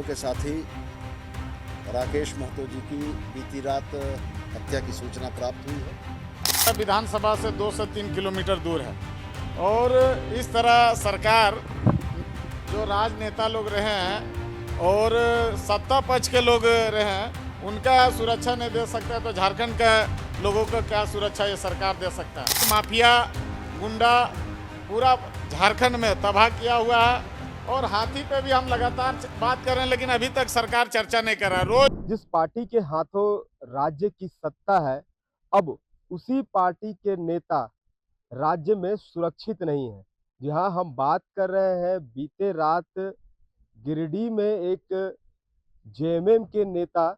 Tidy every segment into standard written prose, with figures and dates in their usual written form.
लोगों के साथी राकेश महतो जी की बीती रात हत्या की सूचना प्राप्त हुई है। विधानसभा से 2 से 3 किलोमीटर दूर है और इस तरह सरकार जो राजनेता लोग रहे हैं और सत्ता पक्ष के लोग रहे हैं उनका सुरक्षा नहीं दे सकता है तो झारखंड के लोगों को क्या सुरक्षा ये सरकार दे सकता है। माफिया गुंडा पूरा झारखंड में तबाह किया हुआ है और हाथी पे भी हम लगातार बात कर रहे हैं लेकिन अभी तक सरकार चर्चा नहीं कर रहा है। रोज जिस पार्टी के हाथों राज्य की सत्ता है, अब उसी पार्टी के नेता राज्य में सुरक्षित नहीं है। जी हाँ, हम बात कर रहे हैं बीते रात गिरिडीह में एक जेएमएम के नेता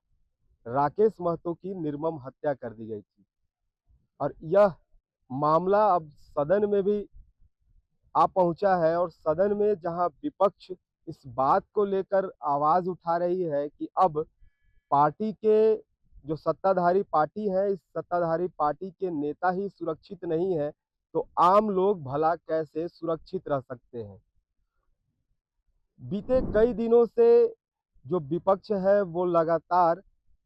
राकेश महतो की निर्मम हत्या कर दी गई थी और यह मामला अब सदन में भी आ पहुंचा है और सदन में जहां विपक्ष इस बात को लेकर आवाज उठा रही है कि अब पार्टी के जो सत्ताधारी पार्टी है, इस सत्ताधारी पार्टी के नेता ही सुरक्षित नहीं है, तो आम लोग भला कैसे सुरक्षित रह सकते हैं। बीते कई दिनों से जो विपक्ष है वो लगातार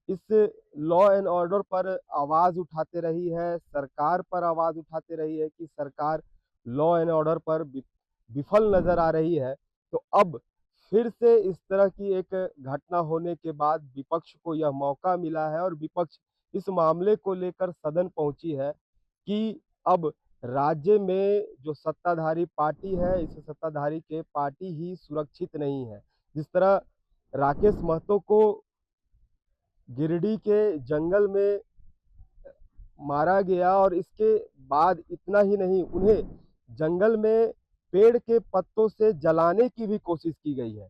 इस लॉ एंड ऑर्डर पर आवाज उठाते रही है, सरकार पर आवाज उठाते रही है कि सरकार लॉ एंड ऑर्डर पर विफल नजर आ रही है। तो अब फिर से इस तरह की एक घटना होने के बाद विपक्ष को यह मौका मिला है और विपक्ष इस मामले को लेकर सदन पहुंची है कि अब राज्य में जो सत्ताधारी पार्टी है, इस सत्ताधारी के पार्टी ही सुरक्षित नहीं है। जिस तरह राकेश महतो को गिरिडीह के जंगल में मारा गया और इसके बाद इतना ही नहीं, उन्हें जंगल में पेड़ के पत्तों से जलाने की भी कोशिश की गई है।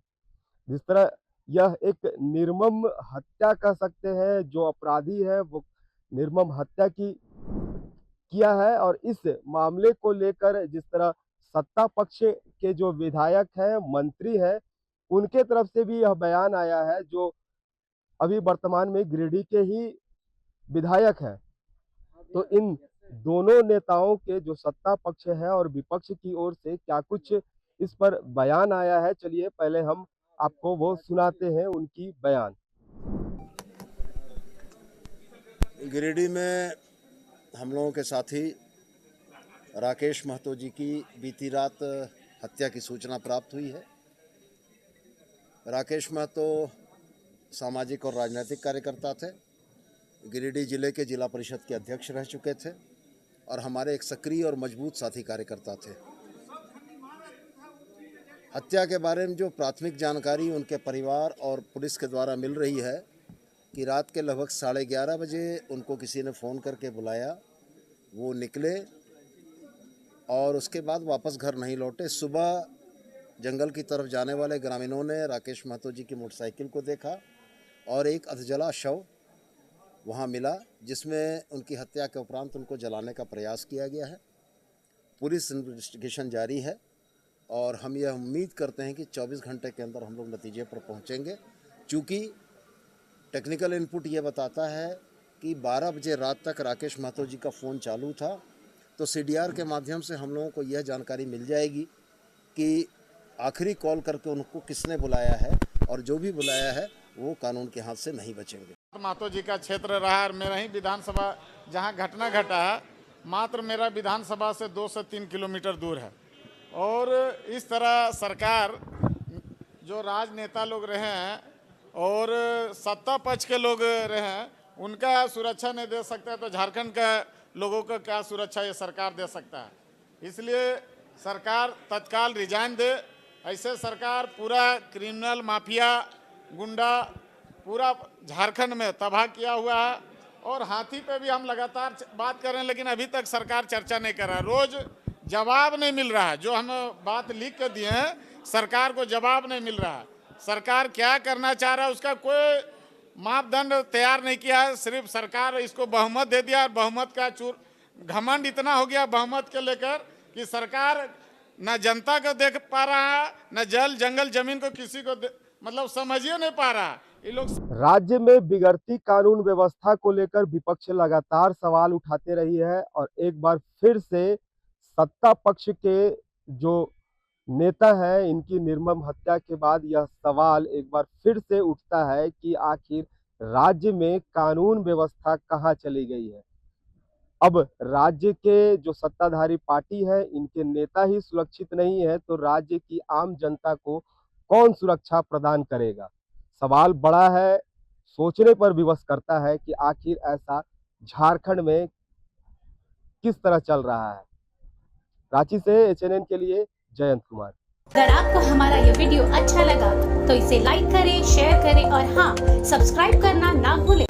जिस तरह यह एक निर्मम हत्या कह सकते हैं, जो अपराधी है वो निर्मम हत्या किया है और इस मामले को लेकर जिस तरह सत्ता पक्ष के जो विधायक हैं, मंत्री हैं, उनके तरफ से भी यह बयान आया है, जो अभी वर्तमान में गिरिडीह के ही विधायक हैं। तो इन दोनों नेताओं के जो सत्ता पक्ष है और विपक्ष की ओर से क्या कुछ इस पर बयान आया है, चलिए पहले हम आपको वो सुनाते हैं उनकी बयान। गिरिडीह में हम लोगों के साथी राकेश महतो जी की बीती रात हत्या की सूचना प्राप्त हुई है। राकेश महतो सामाजिक और राजनीतिक कार्यकर्ता थे, गिरिडीह जिले के जिला परिषद के अध्यक्ष रह चुके थे और हमारे एक सक्रिय और मजबूत साथी कार्यकर्ता थे। हत्या के बारे में जो प्राथमिक जानकारी उनके परिवार और पुलिस के द्वारा मिल रही है कि रात के लगभग 11:30 बजे उनको किसी ने फ़ोन करके बुलाया, वो निकले और उसके बाद वापस घर नहीं लौटे। सुबह जंगल की तरफ जाने वाले ग्रामीणों ने राकेश महतो जी की मोटरसाइकिल को देखा और एक अधजला शव वहाँ मिला, जिसमें उनकी हत्या के उपरांत उनको जलाने का प्रयास किया गया है। पुलिस इन्वेस्टिगेशन जारी है और हम यह उम्मीद करते हैं कि 24 घंटे के अंदर हम लोग नतीजे पर पहुँचेंगे। चूँकि टेक्निकल इनपुट ये बताता है कि 12 बजे रात तक राकेश महतो जी का फ़ोन चालू था, तो सीडीआर के माध्यम से हम लोगों को यह जानकारी मिल जाएगी कि आखिरी कॉल करके उनको किसने बुलाया है और जो भी बुलाया है वो कानून के हाथ से नहीं बचेंगे। महतो जी का क्षेत्र रहा और मेरा ही विधानसभा जहां घटना घटा है मात्र मेरा विधानसभा से 2 से 3 किलोमीटर दूर है और इस तरह सरकार जो राजनेता लोग रहे हैं और सत्ता पक्ष के लोग रहे हैं उनका सुरक्षा नहीं दे सकता है तो झारखंड के लोगों को क्या सुरक्षा ये सरकार दे सकता है। इसलिए सरकार तत्काल रिजाइन दे। ऐसे सरकार पूरा क्रिमिनल माफिया गुंडा पूरा झारखंड में तबाह किया हुआ है और हाथी पे भी हम लगातार बात कर रहे हैं लेकिन अभी तक सरकार चर्चा नहीं कर रहा है। रोज जवाब नहीं मिल रहा है, जो हम बात लिख कर दिए हैं सरकार को जवाब नहीं मिल रहा है। सरकार क्या करना चाह रहा है उसका कोई मापदंड तैयार नहीं किया है। सिर्फ सरकार इसको बहुमत दे दिया और बहुमत का घमंड इतना हो गया बहुमत के लेकर कि सरकार न जनता को देख पा रहा है, न जल जंगल जमीन को किसी को मतलब समझिए नहीं पा रहा। ये लोग राज्य में बिगड़ती कानून व्यवस्था को लेकर विपक्ष लगातार सवाल उठाते रही है और एक बार फिर से सत्ता पक्ष के जो नेता हैं, इनकी निर्मम हत्या के बाद यह सवाल एक बार फिर से उठता है कि आखिर राज्य में कानून व्यवस्था कहाँ चली गई है। अब राज्य के जो सत्ताधारी पार्टी है, इनके नेता ही सुरक्षित नहीं है, तो राज्य की आम जनता को कौन सुरक्षा प्रदान करेगा? सवाल बड़ा है, सोचने पर विवश करता है कि आखिर ऐसा झारखंड में किस तरह चल रहा है। रांची से एचएनएन के लिए जयंत कुमार। अगर आपको हमारा ये वीडियो अच्छा लगा तो इसे लाइक करें, शेयर करें और हाँ, सब्सक्राइब करना ना भूलें।